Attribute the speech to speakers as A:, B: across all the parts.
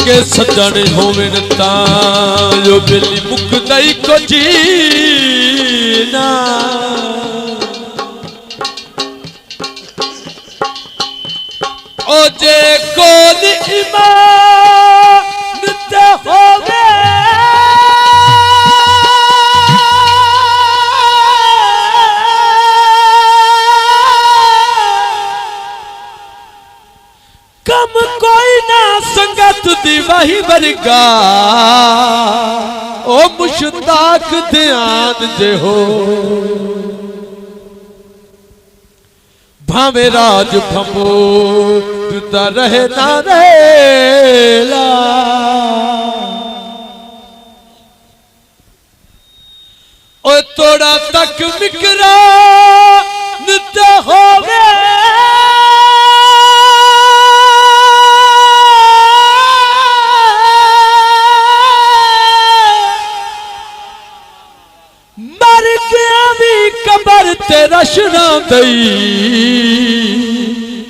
A: संगे सजण होवन तां जो बेली मुकदई को जीना ओ जे कोन ईमान ते होवे कम कोई ना संगत दी वही वर्गा ओ मुश्ताक ध्यान जे हो भावे राज भमो जुदा रहे ना रहेला ओ तोड़ा तक मिकरा नित होवे मर गया भी कबर तेरा शना दई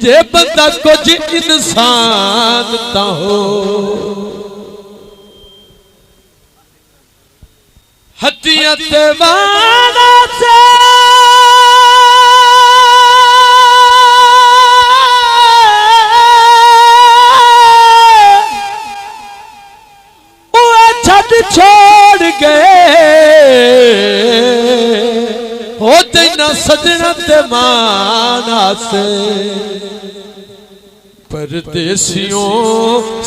A: जे बंदा कुछ इंसान ता हो हड्डियां ते वाला से वो छड़ छोड़ गए होते ना सजना ते माना से परदेसियों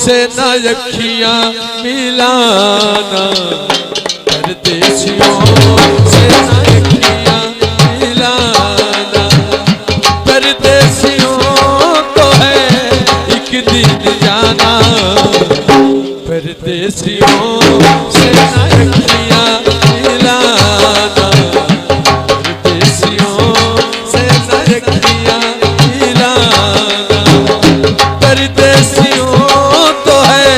A: से न अखियां मिलाना परदेसियों से न अखियां मिलाना परदेसियों को है एक दिन जाना परदेसियों से न अखियां मिलाना परदेसियों तो है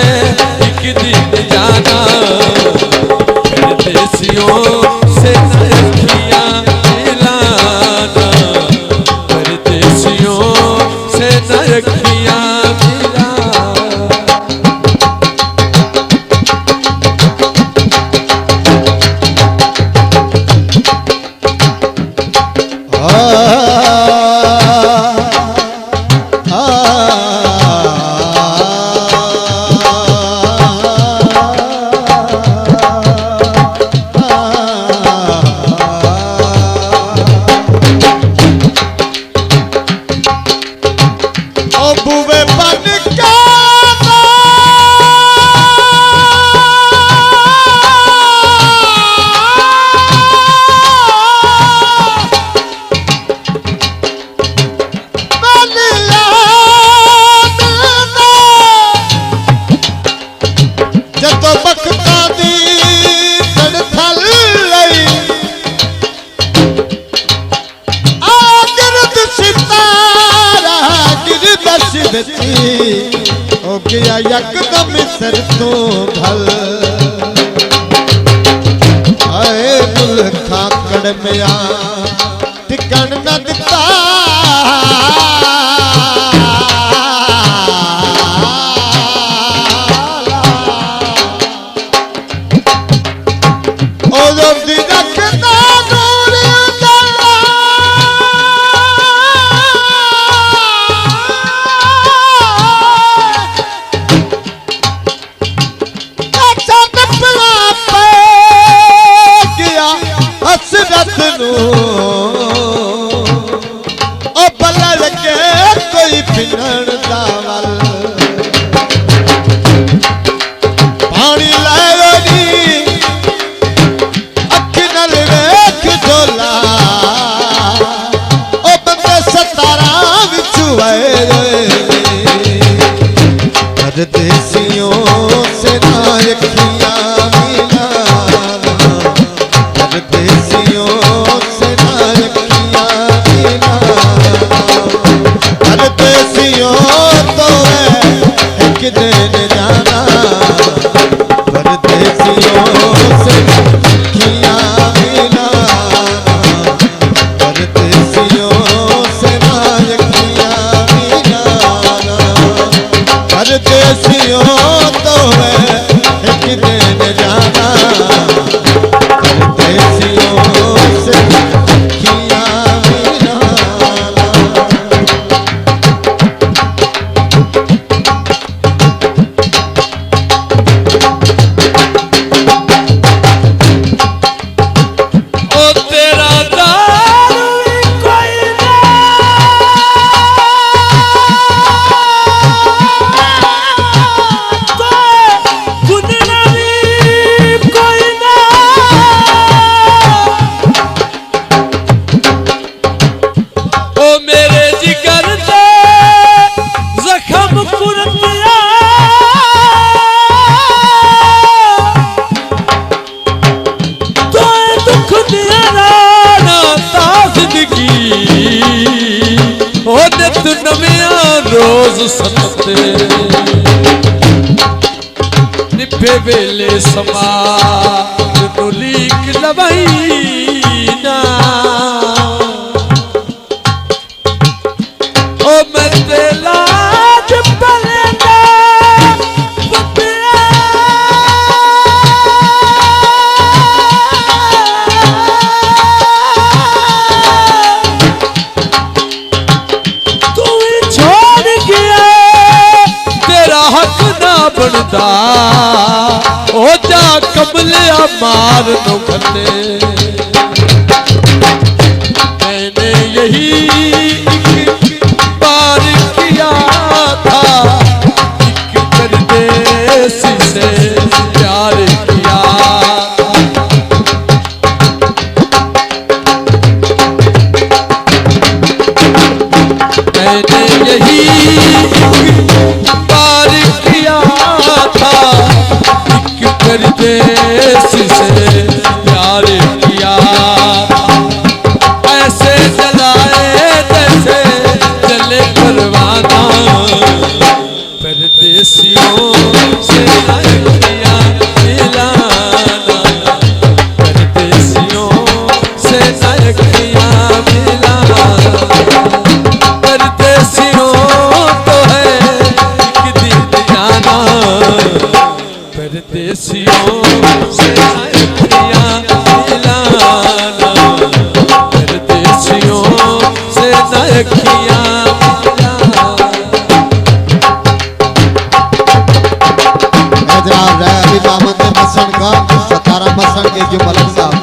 A: एक दिन जाना परदेसियों से अखियां मिलाना परदेसियों से अखियां
B: हो गया यकदम सर तो भल आए मुल्खा कड़मिया टिकन न दिता ओ जो रखता ओ बलड़ के कोई फिरण दावल पानी लायो नी अखी नल वेख झोला ओ बंदे 17 विच आए परदेसियों से ना अखियां मिलाना परदेसियों तो है एक दिन जाना परदेसियों से अखियां मिलाना परदेसियों से अखियां मिलाना
A: सतते निभे वेले समाज नु लीक लवाईना ओ मैं तेला बनदा ओ जा कमलिया मार नो खले मैंने यही एक बार किया था एक परदेसी से प्यार किया मैंने यही परदेसी से प्यार किया ऐसे जलाए जैसे जले परवाना परदेसियों से अखियां मिलाना परदेसियों से अखियां मिलाना परदेसियों तो है एक दिन जाना परदेसियों से अखियां मिलाना परदेसियों से अखियां मिलाना।
B: जनाब अभी मोहम्मद मसन का 17 मसन के जो मलिक साहब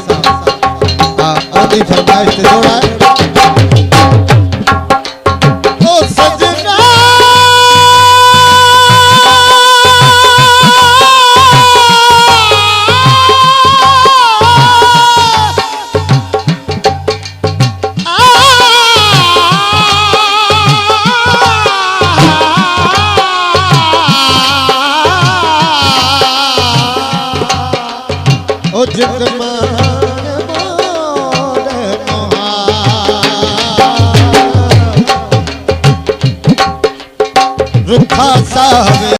B: आदि फरमाइश से जोड़ा है ओ सजना रुखा साहब